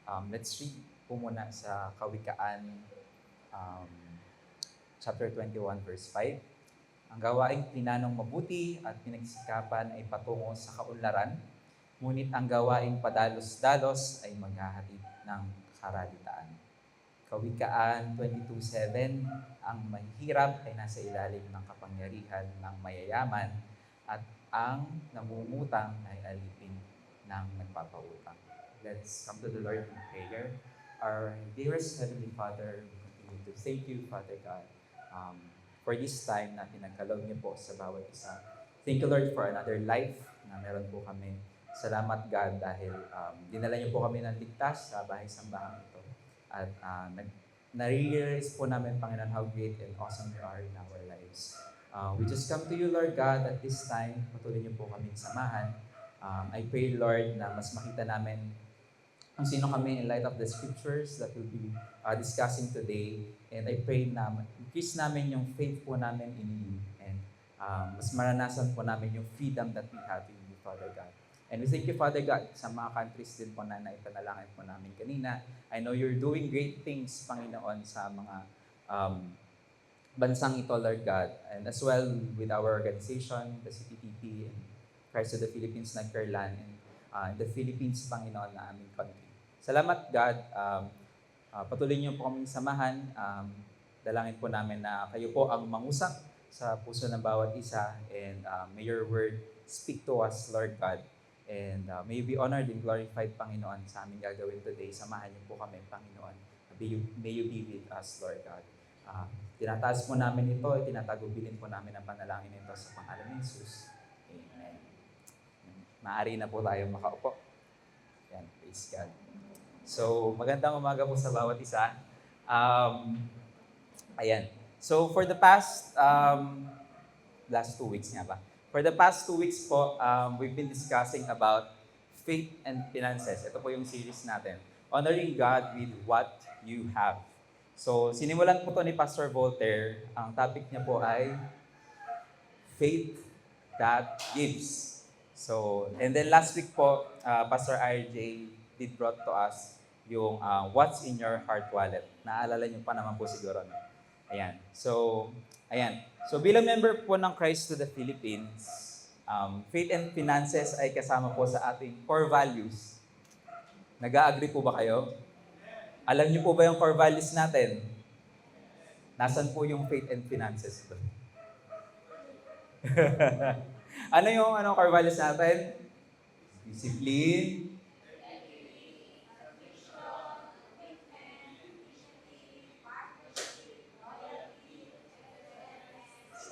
Let's read po muna sa Kawikaan um, chapter 21 verse 5. Ang gawaing plinanong mabuti at pinagsikapan ay patungo sa kaunlaran, ngunit ang gawaing padalos-dalos ay maghahatid ng karalitaan. Kawikaan 22:7, ang mahirap ay nasa ilalim ng kapangyarihan ng mayayaman at ang namumutang ay alipin ng nagpapautang. Let's come to the Lord in prayer. Our dearest Heavenly Father, we continue to thank you, Father God, um, for this time na pinagkaloob niyo po sa bawat isa. Thank you, Lord, for another life na meron po kami. Salamat, God, dahil dinala niyo po kami ng ligtas sa bahay-sambahang ito. At nare-realize po namin, Panginoon, how great and awesome you are in our lives. We just come to you, Lord God, at this time. Patuloy niyo po kami samahan. I pray, Lord, na mas makita namin kung sino kami in light of the scriptures that we'll be discussing today. And I pray na increase namin yung faith po namin in you. And mas maranasan po namin yung freedom that we have in you, Father God. And we thank you, Father God, sa mga countries din po na naipanalangin po namin kanina. I know you're doing great things, Panginoon, sa mga bansang ito, Lord God. And as well with our organization, the CPTP, and Christ to the Philippines, Nagperlan, and the Philippines, Panginoon, na aming country. Salamat, God. Patuloy niyo po kaming samahan. Dalangin po namin na kayo po ang mangusap sa puso ng bawat isa. And may your word speak to us, Lord God. And may you be honored and glorified, Panginoon, sa aming gagawin today. Samahan niyo po kami, Panginoon. May you be with us, Lord God. Tinataas po namin ito, tinatagubilin po namin ang panalangin nito sa pangalan ni Jesus. Amen. Maaari na po tayo makaupo. Yan, praise God. So, magandang umaga po sa bawat isa. Ayan. So, for the past, last 2 weeks nga ba? For the past 2 weeks po, we've been discussing about faith and finances. Ito po yung series natin. Honoring God with what you have. So, sinimulan po to ni Pastor Voltaire. Ang topic niya po ay faith that gives. So, and then last week po, Pastor RJ did brought to us yung what's in your heart wallet. Naalala niyo pa naman po siguro. No? Ayan. So, ayan. So, bilang member po ng Christ to the Philippines, faith and finances ay kasama po sa ating core values. Nag-a-agree po ba kayo? Alam niyo po ba yung core values natin? Nasaan po yung faith and finances? Ano yung core values natin? Discipline,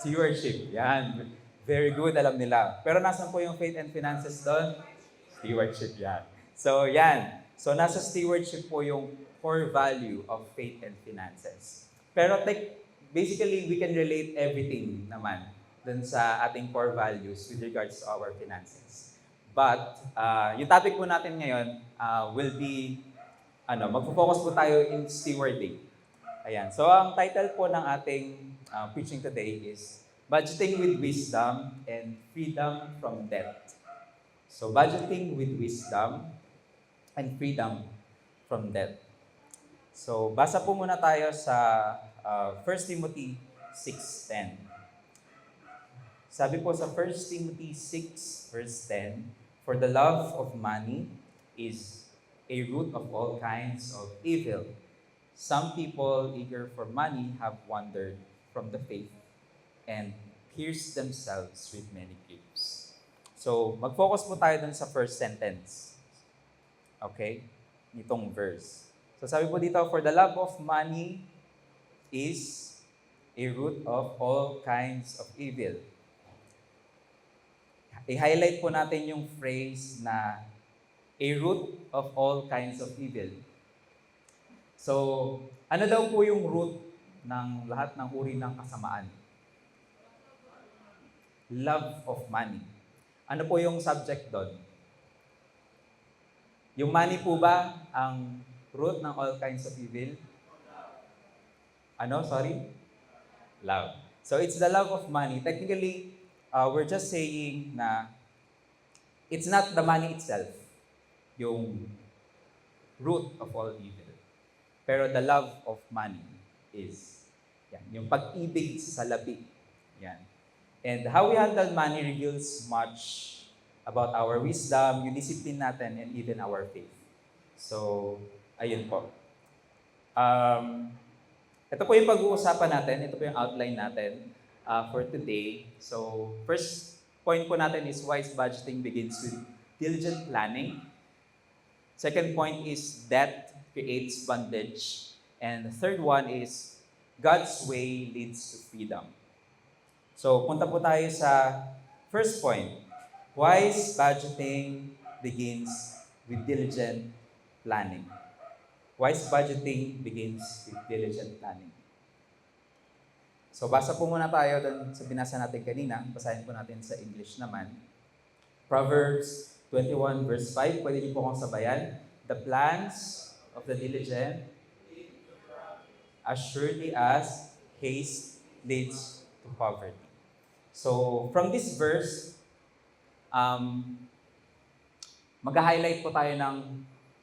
stewardship. Yan. Very good, alam nila. Pero nasan po yung faith and finances doon? Stewardship yan. So, yan. So, nasa stewardship po yung core value of faith and finances. Pero basically, we can relate everything naman dun sa ating core values with regards to our finances. But, yung topic po natin ngayon will be, magpo-focus po tayo in stewarding. Ayan. So, ang title po ng ating preaching today is Budgeting with Wisdom and Freedom from Debt. So, budgeting with wisdom and freedom from debt. So, basa po muna tayo sa 1 Timothy 6:10. Sabi po sa 1 Timothy 6 verse 10, "For the love of money is a root of all kinds of evil. Some people eager for money have wandered from the faith and pierced themselves with many griefs." So, mag-focus po tayo dun sa first sentence. Okay? Nitong verse. So, sabi po dito, "For the love of money is a root of all kinds of evil." I-highlight po natin yung phrase na a root of all kinds of evil. So, ano daw po yung root ng lahat ng uri ng kasamaan? Love of money. Ano po yung subject doon? Yung money po ba ang root ng all kinds of evil? Sorry? Love. So, it's the love of money. Technically, we're just saying na it's not the money itself, yung root of all evil. Pero the love of money is, yan, yung pag-ibig sa salapi. Yan. And how we handle money reveals much about our wisdom, yung discipline natin, and even our faith. So, ayun po. Ito po yung pag-uusapan natin, ito po yung outline natin for today. So, first point po natin is wise budgeting begins with diligent planning. Second point is debt creates bondage. And the third one is God's way leads to freedom. So, punta po tayo sa first point. Wise budgeting begins with diligent planning. Wise budgeting begins with diligent planning. So, basa po muna tayo doon sa binasa natin kanina. Basahin po natin sa English naman. Proverbs 21 verse 5. Pwede niyo po akong sabayan. The plans of the diligent as surely as haste leads to poverty. So, from this verse, mag-highlight po tayo ng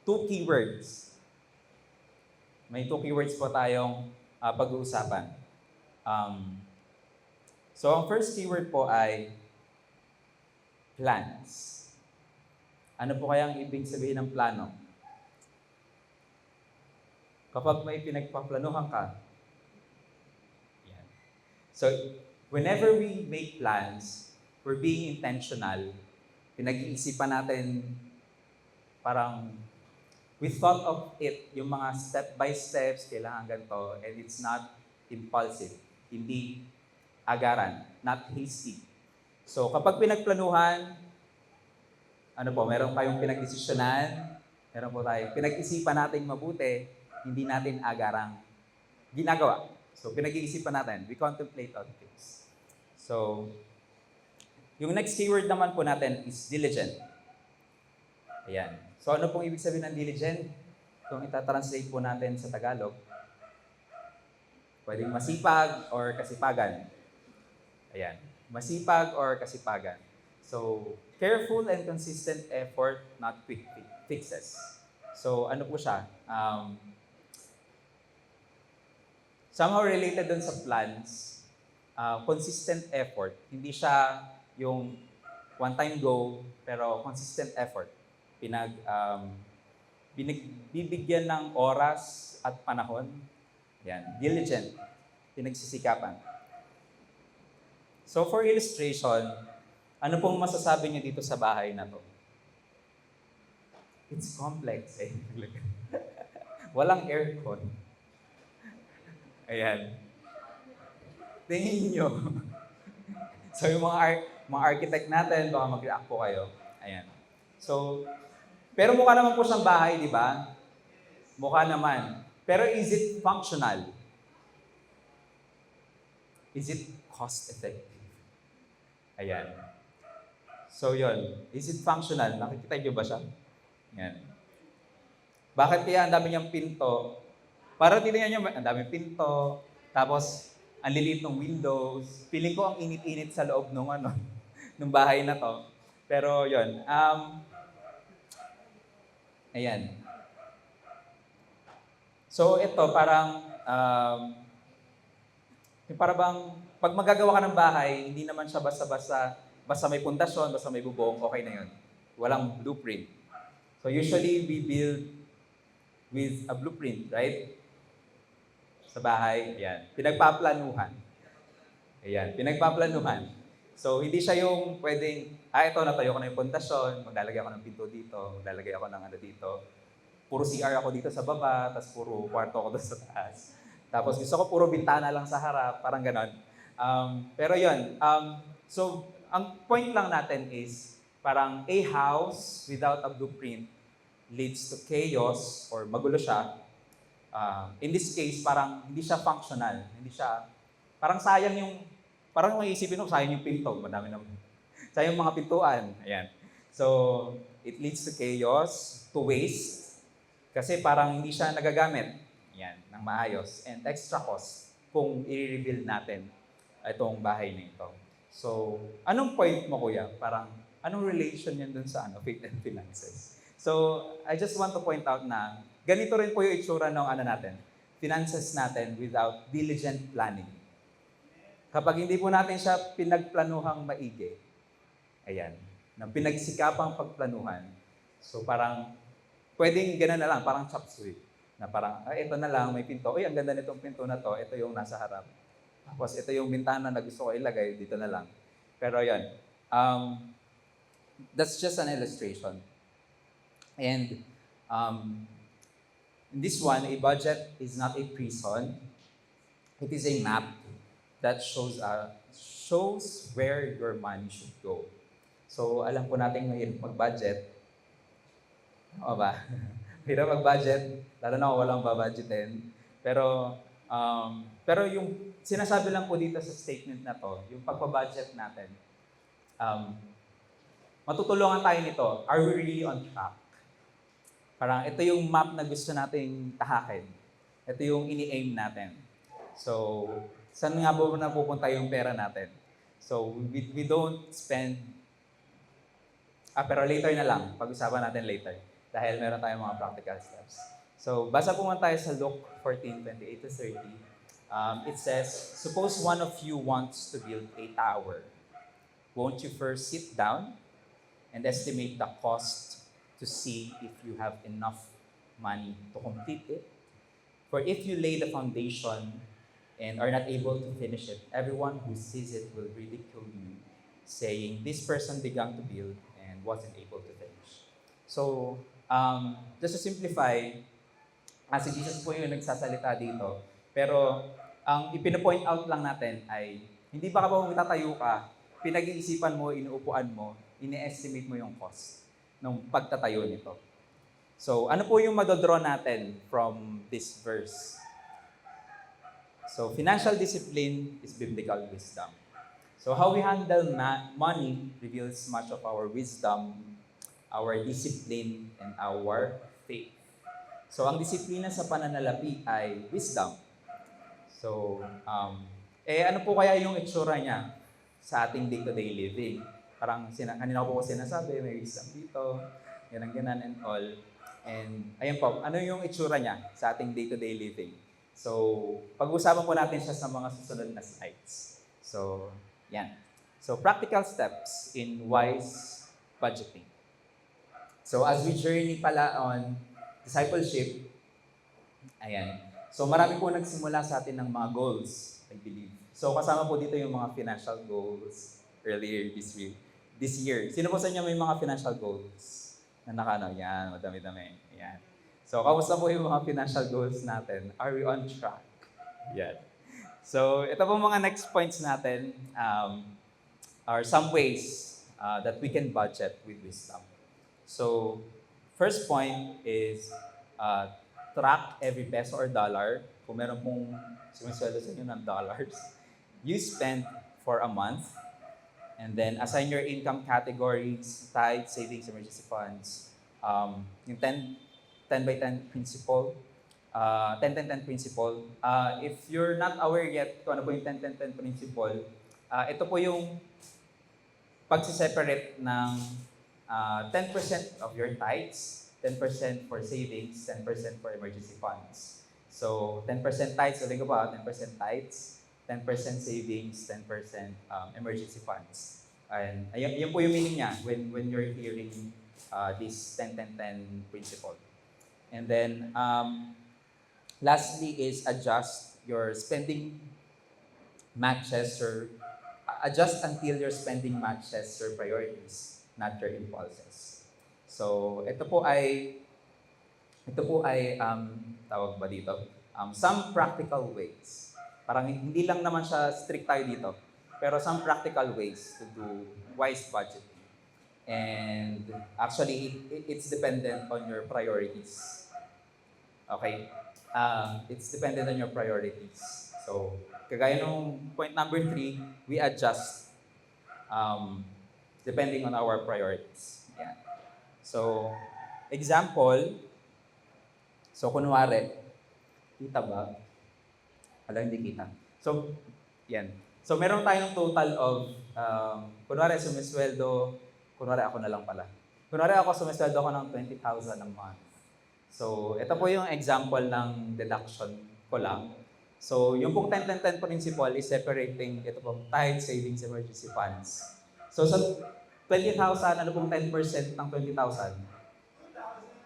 2 keywords. May 2 keywords po tayong pag-uusapan. So, ang first keyword po ay plans. Ano po kayang ibig sabihin ng plano? Kapag may pinagpaplanuhan ka. Yan. So, whenever we make plans, we're being intentional. Pinag-iisipan natin, parang we thought of it, yung mga step by steps, kailangan ganito, and it's not impulsive. Hindi agaran, not hasty. So, kapag pinagplanuhan, ano po, meron tayong pinag-desisyonan, meron po tayong pinag-isipan natin mabuti, hindi natin agarang ginagawa. So, pinag-iisipan natin, we contemplate on things. So, yung next keyword naman po natin is diligent. Ayan. So, ano pong ibig sabihin ng diligent? Kung itatranslate po natin sa Tagalog, pwedeng masipag or kasipagan. Ayan. Masipag or kasipagan. So, careful and consistent effort, not quick fixes. So, ano po siya? Somehow related dun sa plans, consistent effort. Hindi siya yung one-time go, pero consistent effort. Bibigyan ng oras at panahon. Yan, diligent. Pinagsisikapan. So for illustration, ano pong masasabi niyo dito sa bahay na to? It's complex eh. Walang aircon. Ayan. Tingin nyo. So yung mga architect natin, baka mag-react po kayo. Ayan. So, pero mukha naman po siyang bahay, di ba? Mukha naman. Pero is it functional? Is it cost-effective? Ayan. So yun. Is it functional? Nakikita nyo ba siya? Ayan. Bakit kaya ang dami niyang pinto? Para titingnan nyo, ang daming pinto, tapos ang lilit ng windows. Feeling ko ang init-init sa loob ng nung bahay na to. Pero yun. Ayan. So ito parang para bang pag magagawa ka ng bahay, hindi naman siya basta may pundasyon, basta may bubong, okay na yun. Walang blueprint. So usually we build with a blueprint, right? Sa bahay, ayan. Pinagpaplanuhan. Ayan, pinagpaplanuhan. So, hindi siya yung pwedeng, ito, natayo ko na yung pundasyon, maglalagay ako ng pinto dito, maglalagay ako ng dito. Puro CR ako dito sa baba, tapos puro kwarto ako doon sa taas. Tapos gusto ko puro bintana lang sa harap, parang ganon. Pero yun, so, ang point lang natin is, parang a house without a blueprint leads to chaos or magulo siya. In this case, parang hindi siya functional. Hindi siya, parang sayang parang maisipin mo, sayang yung pinto. Madami naman. Sayang yung mga pintuan. Ayan. So, it leads to chaos, to waste. Kasi parang hindi siya nagagamit. Ayan, ng maayos. And extra cost kung i-rebuild natin itong bahay na ito. So, anong point mo, kuya? Parang, anong relation yan dun sa faith and finances? So, I just want to point out na ganito rin po yung itsura ng finances natin without diligent planning. Kapag hindi po natin siya pinagplanuhang maigi, ayan, ng pinagsikapang pagplanuhan, so parang pwedeng gano'n na lang, parang chop suey. Na parang, ito na lang, may pinto. Uy, ang ganda nitong pinto na to, ito yung nasa harap. Tapos ito yung bintana na gusto ko ilagay, dito na lang. Pero yan, that's just an illustration. And in this one, a budget is not a prison. It is a map that shows where your money should go. So, alam po natin mahirap mag-budget. O ba? Mahirap mag-budget, lalo na kung walang babudgetin. Pero yung sinasabi lang po dito sa statement na to, yung pagpa-budget natin, matutulungan tayo nito. Are we really on track? Parang ito yung map na gusto nating tahakin. Ito yung ini-aim natin. So, saan nga po napupunta yung pera natin? So, we don't spend... pero later na lang. Pag-usapan natin later. Dahil meron tayong mga practical steps. So, basa po man tayo sa Luke 14:28-30. It says, suppose one of you wants to build a tower. Won't you first sit down and estimate the cost to see if you have enough money to complete it? For if you lay the foundation and are not able to finish it, everyone who sees it will ridicule you, saying, this person began to build and wasn't able to finish. So, just to simplify, si Jesus po yung nagsasalita dito, pero ang ipinapoint out lang natin ay, hindi ba kapag magtatayo ka, pinag-iisipan mo, inuupuan mo, ini-estimate mo yung cost ng pagtatayo nito. So, ano po yung madodraw natin from this verse? So, financial discipline is biblical wisdom. So, how we handle money reveals much of our wisdom, our discipline, and our faith. So, ang disiplina sa pananalapi ay wisdom. So, ano po kaya yung itsura niya sa ating day-to-day living? Parang kanina ko po sinasabi, may wisdom dito, ganun and all. And ayun po, ano yung itsura niya sa ating day-to-day living? So, pag-usapan po natin siya sa mga susunod na slides. So, yan. So, practical steps in wise budgeting. So, as we journey pala on discipleship, ayan. So, marami po nagsimula sa atin ng mga goals, I believe. So, kasama po dito yung mga financial goals earlier this year. Sino po sa inyo may mga financial goals? Yan, madami-dami. Yan. So, kamusta po yung mga financial goals natin? Are we on track? Yan. So, ito po mga next points natin are some ways that we can budget with wisdom. So, first point is track every peso or dollar. Kung meron pong sumisweldo sa inyo ng dollars, you spend for a month. And then, assign your income categories, tithe, savings, emergency funds. Yung 10 by 10 principle, 10-10-10 principle. If you're not aware yet kung ano po yung 10-10-10 principle, ito po yung pagsiseparate ng 10% of your tithes, 10% for savings, 10% for emergency funds. So, 10% tithes, sabi ko pa, 10% tithes, 10% savings, 10% emergency funds. And yan po yung meaning niya when you're hearing this 10-10-10 principle. And then, lastly is adjust your spending matches or adjust until your spending matches your priorities, not your impulses. So, ito po ay tawag ba dito? Some practical ways. Parang hindi lang naman siya strict tayo dito, pero some practical ways to do wise budgeting. And actually, it's dependent on your priorities. Okay? It's dependent on your priorities. So, kagaya nung point number 3, we adjust depending on our priorities. Yan. So, example, so kunwari, kita ba? Wala, hindi kita. So, yan. So, meron tayong total of, kunwari sumisweldo, kunwari ako na lang pala. Kunwari ako sumisweldo ako ng 20,000 a month. So, ito po yung example ng deduction ko lang. So, yung pong 10-10-10 principle is separating ito pong tithe, savings, emergency funds. So, sa 20,000, ano pong 10% ng 20,000?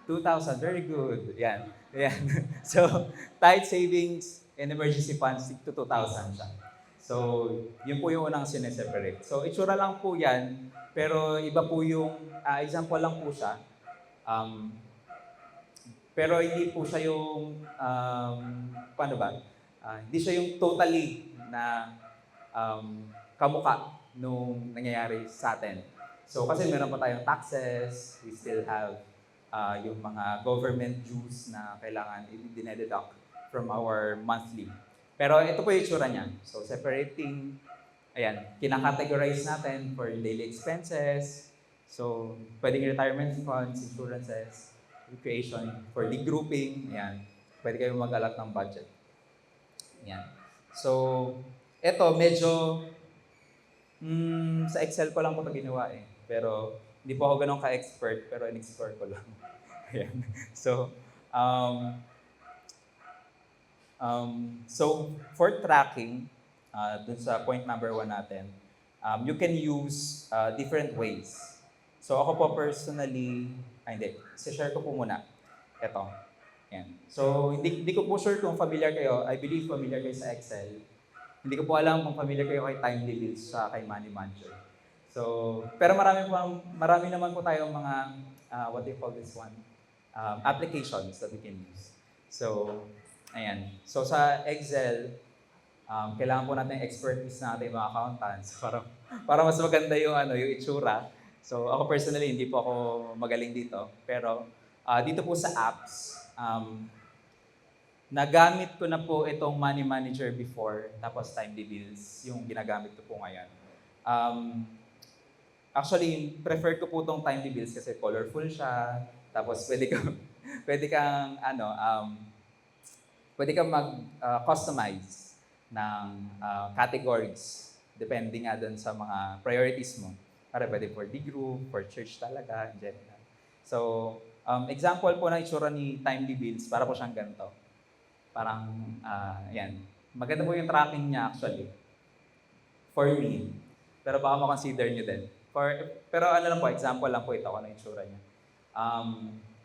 2,000. Very good. Yan. Yan. So, tithe, savings, and emergency funds, to 2,000 siya. So, yun po yung unang sineseparate. So, itsura lang po yan, pero iba po yung, example lang po siya. Pero hindi po siya yung, paano ba? Hindi siya yung totally na kamuka nung nangyayari sa atin. So kasi meron pa tayong taxes, we still have yung mga government dues na kailangan i-deduct from our monthly. Pero ito po yung itsura niya. So separating, ayan, kinakategorize natin for daily expenses. So pwedeng retirement funds, insurances, recreation, for regrouping, ayan. Pwede kayong mag-allot ng budget. Ayan. So, ito medyo sa Excel ko lang po ito ginawa eh. Pero hindi po ako ganun ka-expert, pero in-explore ko lang. Ayan. So, so for tracking, dun sa point number 1 natin, you can use different ways. So ako po personally, hindi, share ko po muna. Ito. Ayan. So hindi ko po sure kung familiar kayo. I believe familiar kayo sa Excel. Hindi ko po alam kung familiar kayo kay Timelybills sa kay Money Manager. So, pero marami naman po tayong mga, what do you call this one? Applications that we can use. So, ayan. So sa Excel, kailangan po natin expertise natin mga accountants para mas maganda yung yung itsura. So ako personally hindi po ako magaling dito, pero dito po sa apps, nagamit ko na po itong Money Manager before, tapos Timelybills yung ginagamit ko po ngayon. Actually, prefer ko po itong Timelybills kasi colorful siya, tapos pwede kang mag-customize ng categories depending nga dun sa mga priorities mo. Para pwede for the group, for church talaga, in general. So, example po ng itsura ni Timelybills, para po siyang ganito. Parang, yan. Maganda po yung tracking niya actually. For me. Pero baka ma-consider nyo din. Pero ano lang po, example lang po ito kung ano yung itsura niya.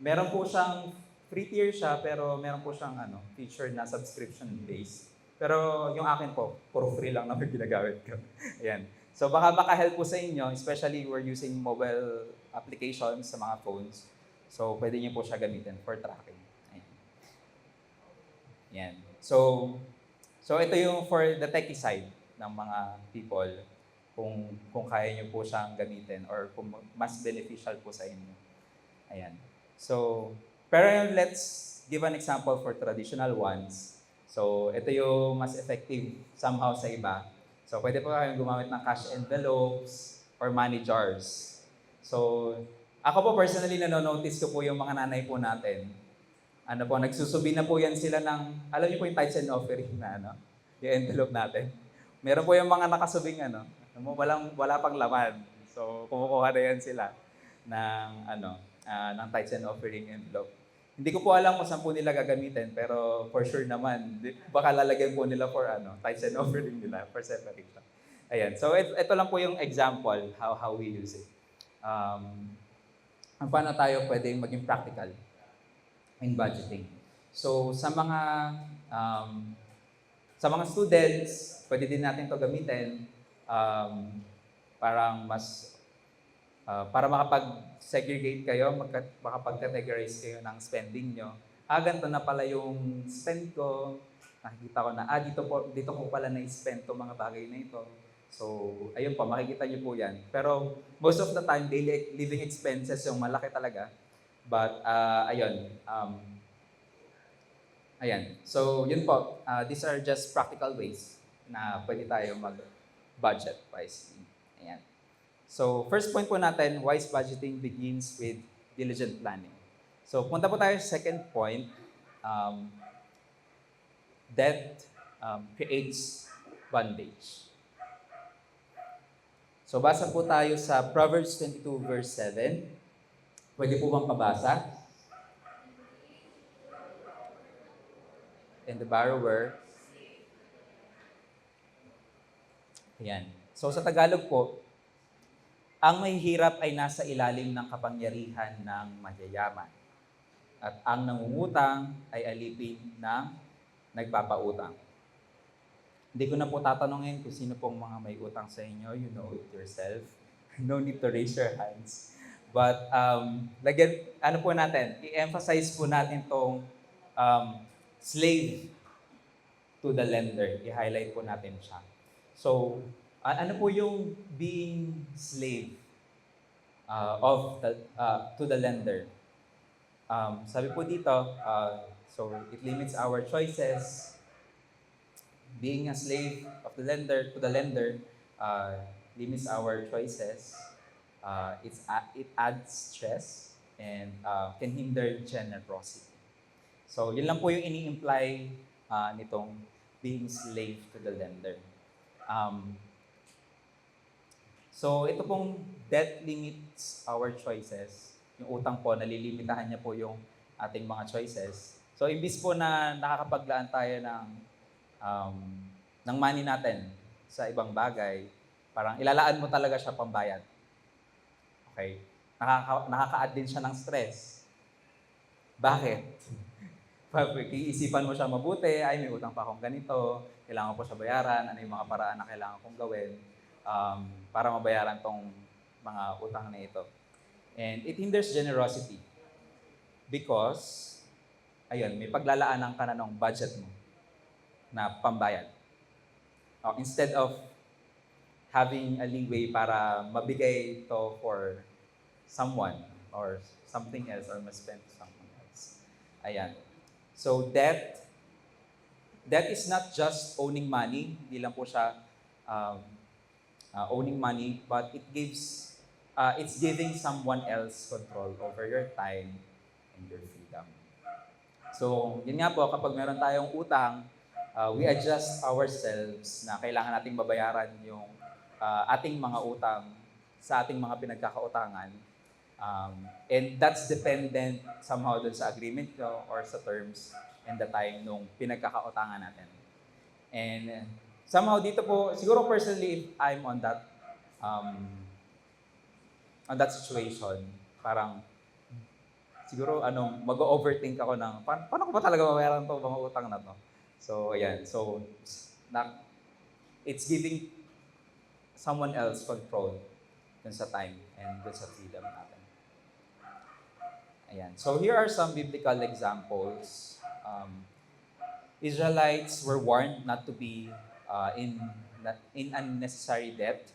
Meron po siyang free tier siya, pero meron po siyang feature na subscription base. Pero yung akin po, puro free lang naman ginagamit ko. Ayan. So baka maka-help po sa inyo, especially we're using mobile applications sa mga phones. So pwede niyo po siya gamitin for tracking. Ayan. Ayan. So ito yung for the techie side ng mga people, kung kaya niyo po siyang gamitin or kung mas beneficial po sa inyo. Ayan. So, pero let's give an example for traditional ones. So, ito yung mas effective somehow sa iba. So, pwede po kayong gumamit ng cash envelopes or money jars. So, ako po personally nanonotice ko po yung mga nanay po natin. Nagsusubi na po yan sila ng, alam niyo po yung tithes and offering na, yung envelope natin. Meron po yung mga nakasubing, wala pang laman. So, kumukuha na yan sila ng tithes and offering envelope. Hindi ko po alam kung saan po nila gagamitin, pero for sure naman, baka lalagyan po nila for tithes and offering nila, for separation. Ayan. So, ito lang po yung example, how we use it. Paano tayo pwedeng maging practical in budgeting. So, sa mga students, pwede din natin ito gamitin para makapag-segregate kayo, makapag-categorize kayo ng spending nyo. Ganito na pala yung spend ko. Nakikita ko na, dito ko pala na-spend to mga bagay na ito. So, ayun po, makikita nyo po yan. Pero most of the time, daily living expenses yung malaki talaga. But, ayun. So, yun po. These are just practical ways na pwede tayo mag-budget wisely. Ayan. So, first point po natin, wise budgeting begins with diligent planning. So, punta po tayo sa second point. Debt creates bondage. So, basa po tayo sa Proverbs 22 verse 7. Pwede po bang pabasa? and the borrower. Ayan. So sa Tagalog po, ang mahihirap ay nasa ilalim ng kapangyarihan ng mayayaman. At ang nangungutang ay alipin ng nagpapautang. Hindi ko na po tatanungin kung sino pong mga may utang sa inyo. You know it yourself. No need to raise your hands. But, ano po natin, i-emphasize po natin tong slave to the lender. I-highlight po natin siya. So, ano po yung being slave to the lender? Sabi po dito, so it limits our choices. Being a slave of the lender to the lender limits our choices. It adds stress and can hinder generosity. So yun lang po yung ini-imply nitong being slave to the lender. So ito pong debt limits our choices. Yung utang po, nalilimitahan niya po yung ating mga choices. So imbis po na nakakapaglaan tayo ng money natin sa ibang bagay, parang ilalaan mo talaga siya pambayad. Okay? Nakaka-add din siya ng stress. Bakit? Iisipan mo siya mabuti, ay may utang pa akong ganito, kailangan ko siya bayaran, ano yung mga paraan na kailangan kong gawin para mabayaran tong mga utang na ito. And it hinders generosity because, ayun, may paglalaanan ka na ng budget mo na pambayad. Instead of having a leeway para mabigay ito for someone or something else or ma-spend to someone else. Ayan. So debt is not just owning money. Hindi lang po siya owning money, but it's giving someone else control over your time and your freedom. So, yun nga po, kapag meron tayong utang, we adjust ourselves na kailangan nating babayaran yung ating mga utang sa ating mga pinagkakautangan. And that's dependent somehow dun sa agreement or sa terms and the time nung pinagkakautangan natin. And somehow dito po, siguro personally, if I'm on that situation, parang siguro mag-overthink ako ng paano ko ba talaga mabayaran to mga utang na to? So ayan, so it's giving someone else control dun sa time and dun sa freedom natin. Ayan. So here are some biblical examples. Israelites were warned not to be in unnecessary debt.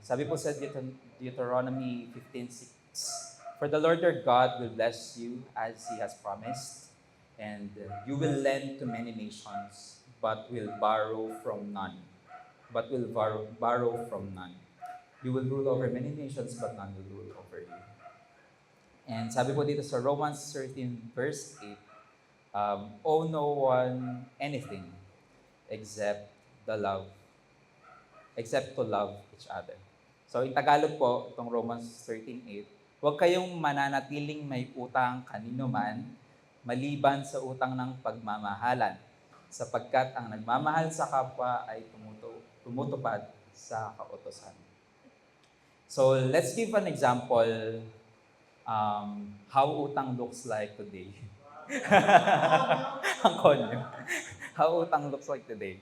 Sabi po sa Deuteronomy 15:6, "For the Lord your God will bless you as He has promised, and you will lend to many nations, but will borrow from none. Borrow from none. You will rule over many nations, but none will rule over you." And sabi po dito sa Romans 13:8, "Owe no one anything except to love each other." So in Tagalog po, itong Romans 13:8, "Huwag kayong mananatiling may utang kanino man, maliban sa utang ng pagmamahalan, sapagkat ang nagmamahal sa kapwa ay tumutupad sa kautusan." So let's give an example how utang looks like today. Ang konyo. How utang looks like today.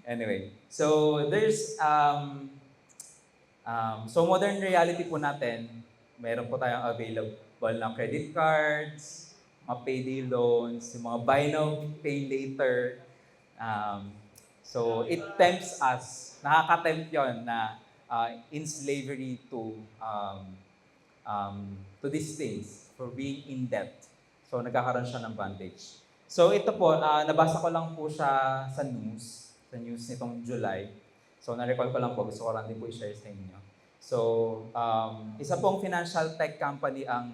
Anyway, so there's so modern reality po natin, meron po tayong available na credit cards, mga payday loans, yung mga buy now, pay later. So it tempts us, nakaka-tempt yun na in slavery to these things, for being in debt. So nagkakaroon siya ng bondage. So ito po, nabasa ko lang po siya sa news nitong July. So na-recall ko lang po, gusto ko lang din po i-share sa inyo. So isa pong financial tech company ang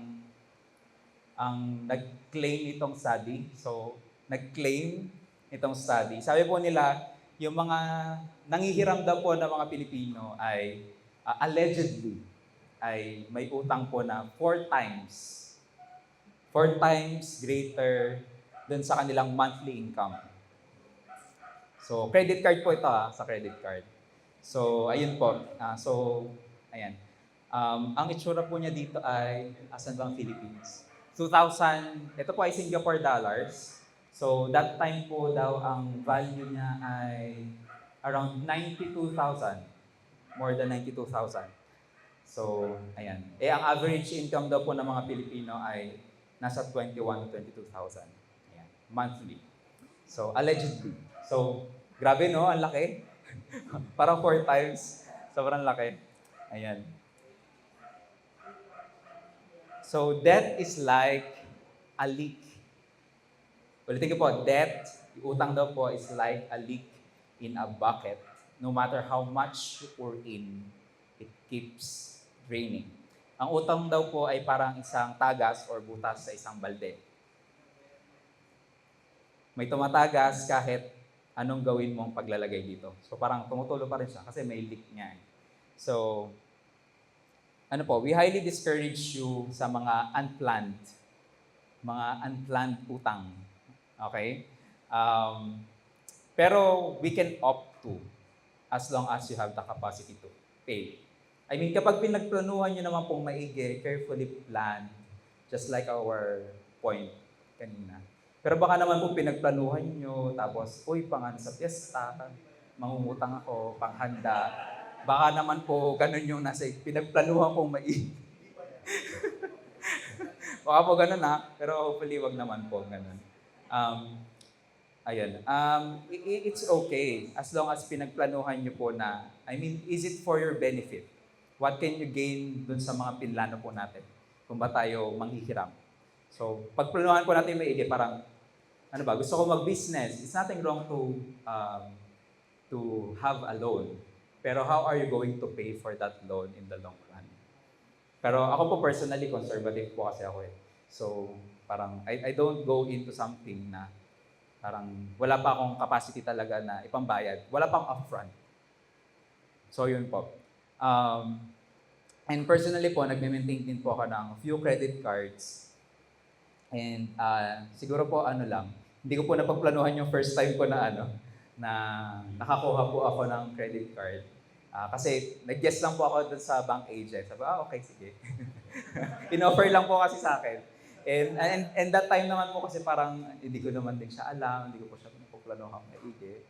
nag-claim itong study. So nag-claim itong study. Sabi po nila, yung mga nanghihiram daw po ng mga Pilipino ay allegedly ay may utang po na 4 times greater dun sa kanilang monthly income. So, credit card po ito sa credit card. So, ayun po. Ayan. Ang itsura po niya dito ay, asan bang Philippines? 2,000, ito po ay Singapore dollars. So, that time po daw, ang value niya ay around 92,000. More than 92,000. So, ayan. Ang average income daw po ng mga Pilipino ay nasa 21 to 22,000. Ayan. Monthly. So, allegedly. So, grabe no, ang laki. Parang 4 times. Sobrang laki. Ayan. So, debt is like a leak. Ulitin ko po, debt, utang daw po is like a leak in a bucket. No matter how much you pour in, it keeps draining. Ang utang daw po ay parang isang tagas or butas sa isang balde. May tumatagas kahit anong gawin mong paglalagay dito. So parang tumutulo pa rin siya kasi may leak niya. So, we highly discourage you sa mga unplanned utang. Okay? Pero we can opt to as long as you have the capacity to pay. I mean, kapag pinagplanuhan nyo naman pong maigi, carefully planned, just like our point kanina. Pero baka naman po pinagplanuhan nyo, tapos, pangan sa piyesta, mangungutang ako, panghanda. Baka naman po ganun yung nasa pinagplanuhan pong maigi. Baka po ganun pero hopefully wag naman po ganun. It's okay as long as pinagplanuhan nyo po na, is it for your benefit? What can you gain dun sa mga pinlano po natin kung ba tayo manghihiram? So, pagplanuhan po natin maigi, parang, gusto ko mag-business. It's nothing wrong to have a loan. Pero how are you going to pay for that loan in the long run? Pero ako po personally, conservative po kasi ako eh. So, parang, I don't go into something na parang wala pa akong capacity talaga na ipambayad. Wala pang upfront. So, yun po. And personally po, nagme-maintain din po ako ng few credit cards. And siguro po hindi ko po napagplanuhan yung first time ko na nakakuha po ako ng credit card. Kasi nag-guess lang po ako dun sa bank agent. Sabi, okay, sige. In-offer lang po kasi sa akin. And that time naman po kasi parang hindi ko naman din siya alam, hindi ko po siya napaplanuhan maigi.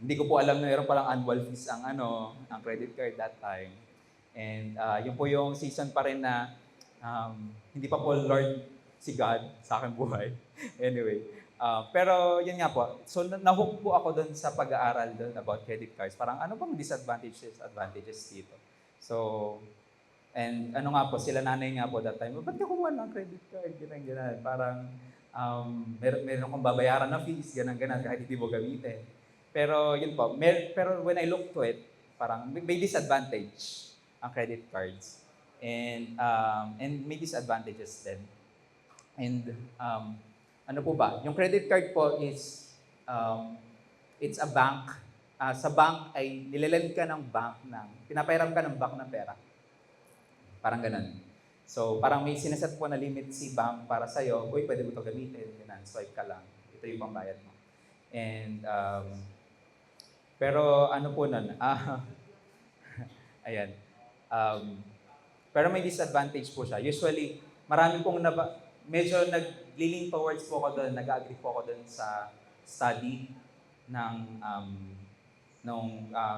Hindi ko po alam na mayroon palang annual fees ang credit card that time. And yun po yung season pa rin na hindi pa po Lord si God sa aking buhay. Anyway, pero yun nga po. So na-hook po ako doon sa pag-aaral doon about credit cards. Parang ano bang advantages dito? So, and sila nanay nga po that time, ba't ka kumuha ng credit card? Ganun. Parang meron kong babayaran na fees, ganun, kahit hindi mo gamitin. Pero yun po, pero when I look to it, parang may disadvantage ang credit cards. And may disadvantages din. And yung credit card po is it's a bank. Sa bank ay nililend ka ng bank pinapahiram ka ng bank ng pera. Parang ganun. So, parang may sineset po na limit si bank para sa'yo, pwede mo ito gamitin, swipe ka lang. Ito yung pambayad mo. And, pero po nun, ayan. Pero may disadvantage po siya. Usually, marami pong medyo nag-leaning towards po ako doon, nag-agree po ako doon sa study ng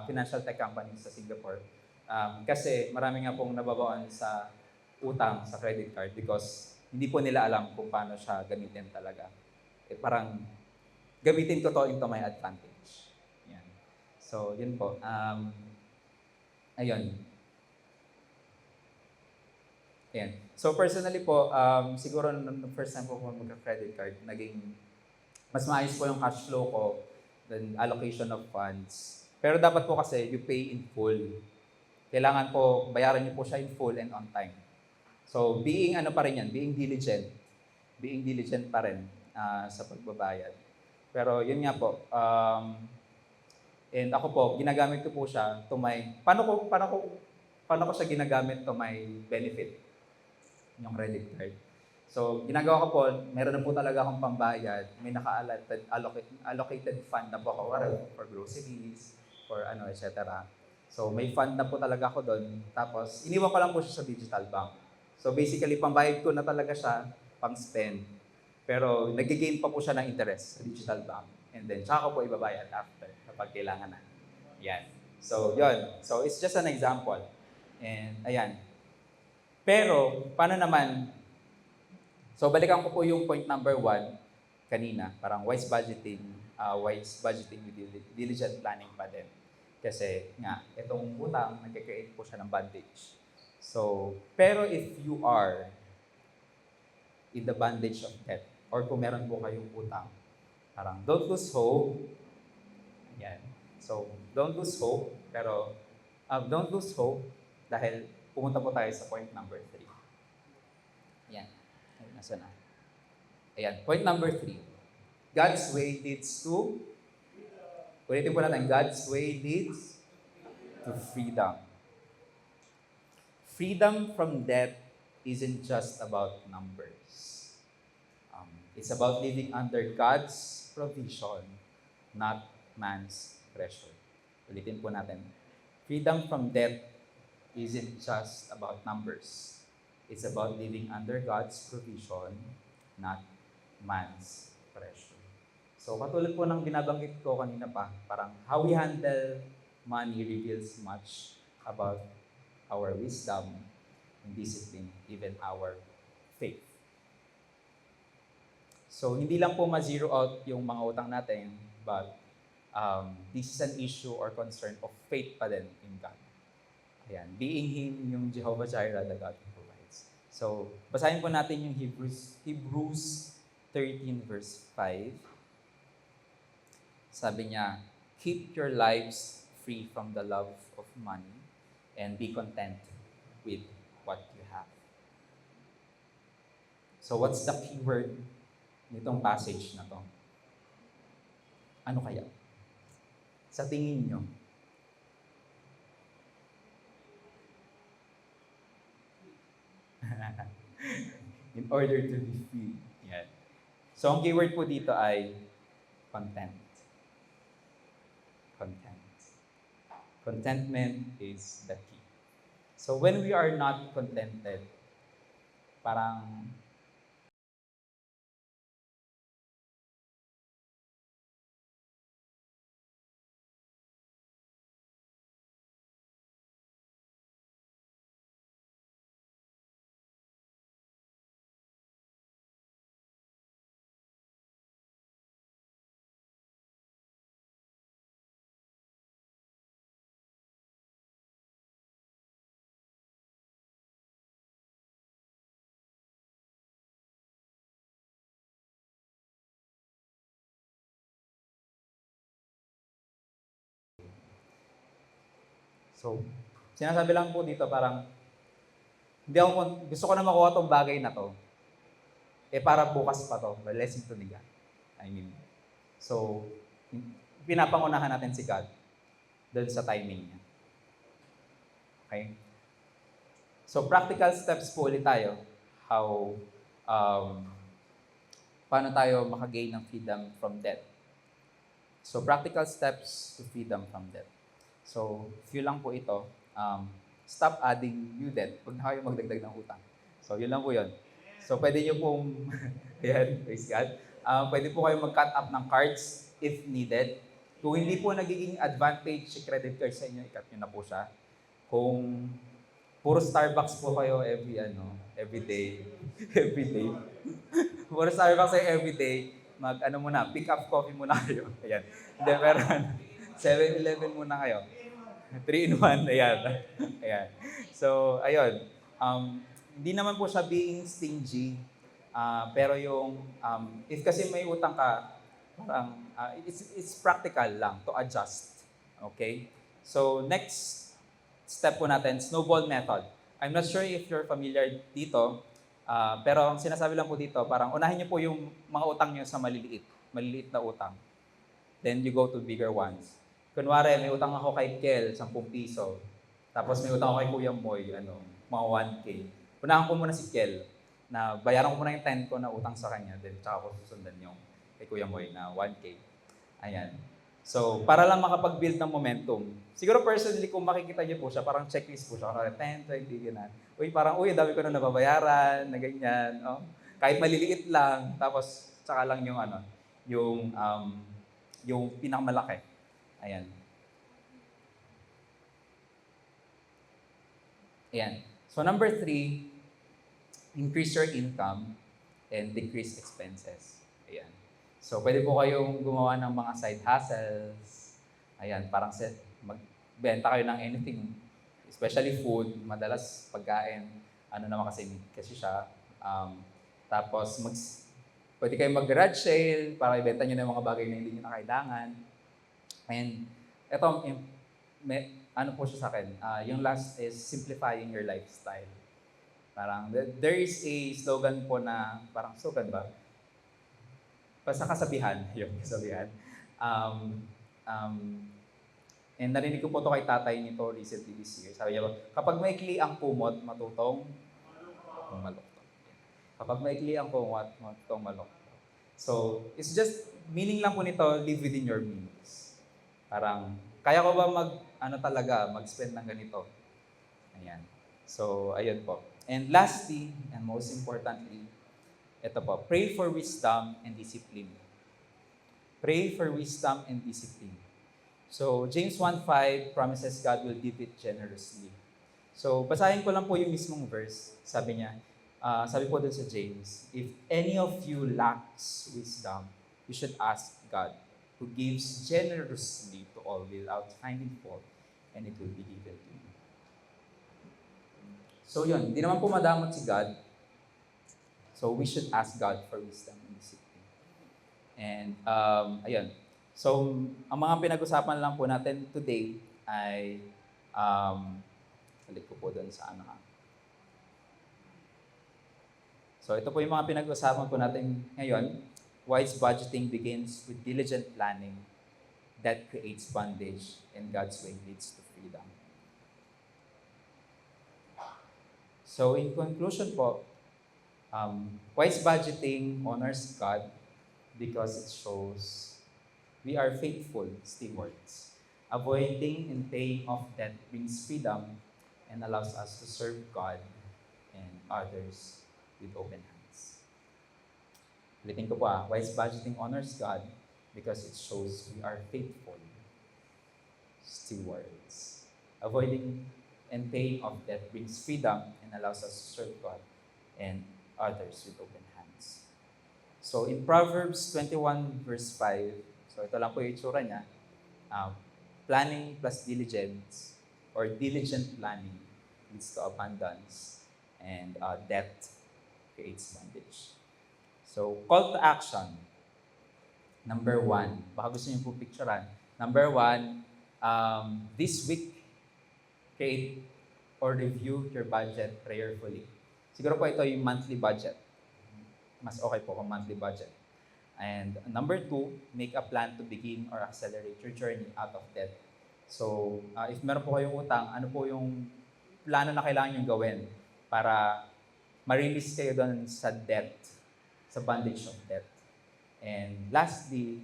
financial tech company sa Singapore. Kasi marami nga pong nababaon sa utang sa credit card because hindi po nila alam kung paano siya gamitin talaga. Parang gamitin ko to into my advantage. Yan. So, yun po. Ayun. Ayan. So, personally po, siguro nung first time po magka-credit card, mas maayos po yung cash flow ko than allocation of funds. Pero dapat po kasi you pay in full. Kailangan po, bayaran niyo po siya in full and on time. So, being diligent. Being diligent pa rin sa pagbabayad. Pero yun nga po, and ako po, ginagamit ko po siya to my, paano ko siya ginagamit to my benefit, yung credit card. So, ginagawa ko po, meron na po talaga akong pambayad, may allocated fund na po ako for groceries, for etc. So, may fund na po talaga ako doon. Tapos, iniwan ko lang po siya sa digital bank. So, basically, pambayad ko na talaga siya, pang spend. Pero, nag-gain pa po siya ng interest sa digital bank. And then, tsaka ko po ibabayad after, kapag kailangan na. Yan. So, yun. So, it's just an example. And, ayan. Pero, paano naman, so, balikan ko po yung point number 1 kanina, parang wise budgeting with diligent planning pa din. Kasi nga, itong utang, nag-create po siya ng bondage. So, pero if you are in the bondage of debt, or kung meron po kayong utang, parang don't lose hope. Yan. So, don't lose hope, pero don't lose hope dahil pumunta po tayo sa point number 3. Yan. Nasaan na? Ayan. Point number 3. God's way leads to, ulitin po natin, God's way leads to freedom. Freedom from debt isn't just about numbers. It's about living under God's provision, not man's pressure. Ulitin po natin. Freedom from debt isn't just about numbers. It's about living under God's provision, not man's pressure. So, katulad po ng binabanggit ko kanina pa, parang how we handle money reveals much about our wisdom and discipline, even our faith. So, hindi lang po ma-zero out yung mga utang natin, but this is an issue or concern of faith pa din in God. Ayan, being Him yung Jehovah Jireh, the God who provides. So, basahin po natin yung Hebrews 13 verse 5. Sabi niya, keep your lives free from the love of money and be content with what you have. So what's the key word nitong passage na to? Ano kaya? Sa tingin nyo? In order to be free. Yan. So ang keyword po dito ay content. Content. Contentment is the key. So when we are not contented, parang so, sinasabi lang po dito parang gusto ko na makuha tong bagay na to. Para bukas pa to, blessing to ni God. So, pinapangunahan natin si God doon sa timing niya. Okay? So, practical steps po ulit tayo. How, paano tayo makagain ng freedom from debt. So, practical steps to freedom from debt. So, few lang po ito. Stop adding new debt. Huwag na kayo magdagdag ng utang. So, yun lang po yun. So, pwede nyo pong, ayan, praise God. Pwede po kayo mag-cut up ng cards if needed. Kung hindi po nagiging advantage si credit card sa inyo, i-cut nyo na po siya. Kung puro Starbucks po kayo every day. Puro Starbucks kayo every day, pick up coffee muna kayo. Ayan. Hindi, pero 7-Eleven muna kayo. 3-in-1, ayan. Ayan. So, ayun. Hindi naman po siya being stingy. Pero if kasi may utang ka, parang, it's practical lang to adjust. Okay? So, next step po natin, snowball method. I'm not sure if you're familiar dito, pero ang sinasabi lang po dito, parang unahin niyo po yung mga utang niyo sa maliliit na utang. Then you go to bigger ones. Kunwari, may utang ako kay Kel, 10 piso. Tapos may utang ako kay Kuya Moy, mga 1K. Unahan ko muna si Kel. na bayaran ko muna yung 10 ko na utang sa kanya, then tsaka ko susundan yung kay Kuya Moy na 1K. Ayan. So, para lang makapag-build ng momentum. Siguro personally, kung makikita niyo po siya, parang checklist po siya. Parang 10, 20, gano'n. Uy, dami ko na nababayaran, na ganyan. Oh. Kahit maliliit lang, tapos tsaka lang yung yung pinakamalaki. Ayan. Ayan. So, number 3, increase your income and decrease expenses. Ayan. So, pwede po kayong gumawa ng mga side hustles. Ayan, parang magbenta kayo ng anything, especially food, madalas pagkain, naman kasi siya. Tapos, pwede kayong mag-garage sale para ibenta nyo na yung mga bagay na hindi nyo na kailangan. And, ito, ano po siya sa akin, yung last is simplifying your lifestyle. Parang, there is a slogan po na, parang slogan ba? Basta kasabihan, yung kasabihan. And narinig ko po ito kay tatay nito recently this year. Sabi niya, kapag maikli ang kumot, matutong malukto. Kapag maikli ang kumot, matutong malukto. So, it's just, meaning lang po nito, live within your means. Parang, kaya ko ba mag-spend ng ganito? Ayan. So, ayun po. And lastly, and most importantly, ito po, pray for wisdom and discipline. Pray for wisdom and discipline. So, James 1:5 promises God will give it generously. So, basahin ko lang po yung mismong verse. Sabi niya, sabi po dun sa James, if any of you lacks wisdom, you should ask God, who gives generously to all without finding fault, and it will be given to you. So yun, hindi naman po madamot si God. So we should ask God for wisdom and discipline. And ayun. So ang mga pinag-usapan lang po natin today ay balik ko po doon sa ano. So ito po yung mga pinag-usapan po natin ngayon. Wise budgeting begins with diligent planning that creates bondage, and God's way leads to freedom. So in conclusion po, wise budgeting honors God because it shows we are faithful stewards. Avoiding and paying off debt brings freedom and allows us to serve God and others with open hands. Ulitin ko po, wise budgeting honors God because it shows we are faithful stewards. Avoiding and paying off debt brings freedom and allows us to serve God and others with open hands. So in Proverbs 21 verse 5, so ito lang po yung itsura niya, planning plus diligence or diligent planning leads to abundance, and debt creates bondage. So call to action. Number 1, baka gusto niyo po picturean. Number 1, this week, create or review your budget prayerfully. Siguro po ito yung monthly budget. Mas okay po kung monthly budget. And number 2, make a plan to begin or accelerate your journey out of debt. So, if meron po kayong utang, ano po yung plano na kailangan yung gawin para ma-release kayo doon sa debt, sa bondage of debt. And lastly,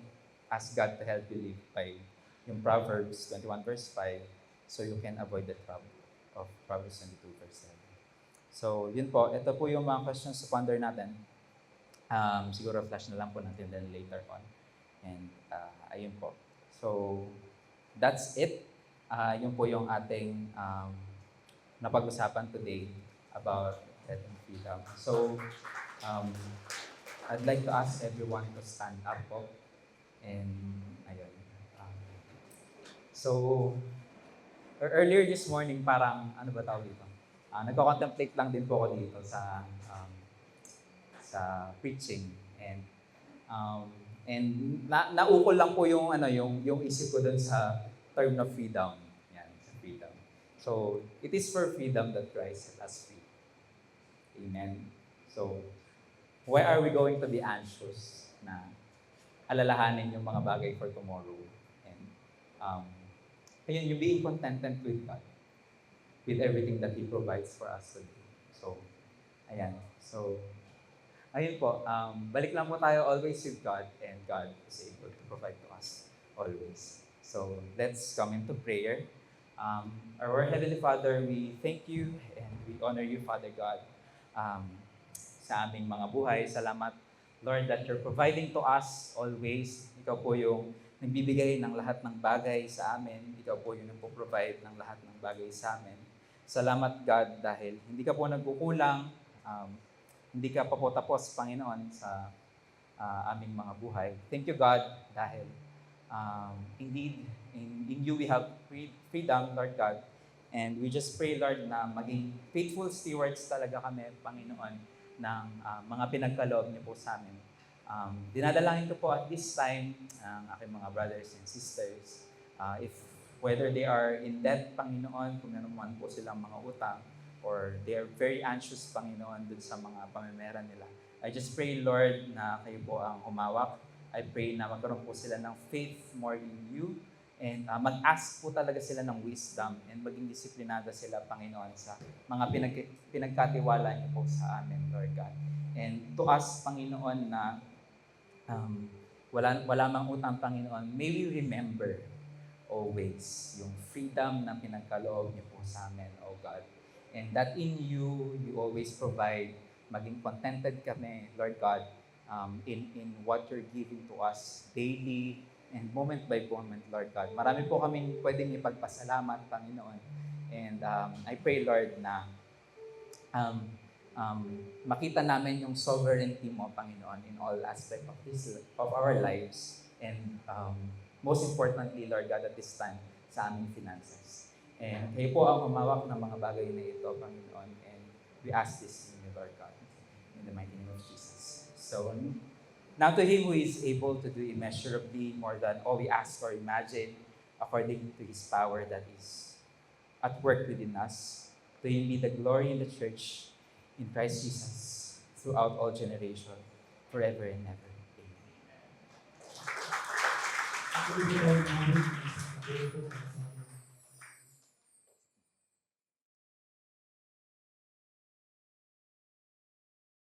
ask God to help you live by yung Proverbs 21 verse 5 so you can avoid the trouble of Proverbs 22 verse 7. So, yun po. Ito po yung mga questions to ponder natin. Siguro flash na lang po natin then later on. And ayun po. So, that's it. Yun po yung ating napag-usapan today about debt and freedom. So, I'd like to ask everyone to stand up po. And ayun. So, earlier this morning, parang, ano ba tawag dito? Nagko-contemplate lang din po ako dito sa preaching, and naukol lang po yung yung isip ko dun sa term na freedom. Yan, sa freedom. So, it is for freedom that Christ set us free. Amen. So, why are we going to be anxious na alalahanin yung mga bagay for tomorrow? And ayun, yung being contented with God, with everything that He provides for us today. So, ayan. So, ayun po, balik lang po tayo always with God, and God is able to provide to us always. So, let's come into prayer. Our Heavenly Father, we thank you and we honor you, Father God, um, sa aming mga buhay. Salamat, Lord, that you're providing to us always. Ikaw po yung nagbibigay ng lahat ng bagay sa amin. Ikaw po yung nagpo-provide ng lahat ng bagay sa amin. Salamat, God, dahil hindi ka po nagkukulang, um, hindi ka pa po tapos, Panginoon, sa aming mga buhay. Thank you, God, dahil indeed, in you we have freedom, Lord God. And we just pray, Lord, na maging faithful stewards talaga kami, Panginoon, ng mga pinagkaloob niyo po sa amin. Dinadalangin ko po at this time ang aking mga brothers and sisters. If whether they are in debt, Panginoon, kung meron man po silang mga utang, or they are very anxious, Panginoon, dun sa mga pamimera nila. I just pray, Lord, na kayo po ang humawak. I pray na magkaroon po sila ng faith more in you, and mag-ask po talaga sila ng wisdom, and maging disiplinada sila, Panginoon, sa mga pinagkatiwala niyo po sa amin, Lord God. And to us, Panginoon, na wala mang utang, Panginoon, may we remember always yung freedom na pinagkaloob niyo po sa amin, O God. And that in you always provide, maging contented kami, Lord God, in what you're giving to us daily and moment by moment, Lord God. Marami po kaming pwedeng ipagpasalamat, Panginoon. And I pray, Lord, na makita namin yung sovereignty mo, Panginoon, in all aspects of our lives. And most importantly, Lord God, at this time, sa aming finances. And kayo po ang humawak ng mga bagay na ito, Panginoon. And we ask this in you, Lord God, in the mighty name of Jesus. So, now to Him who is able to do immeasurably more than all we ask or imagine, according to His power that is at work within us, to Him be the glory in the church, in Christ Jesus, throughout all generation, forever and ever. Amen.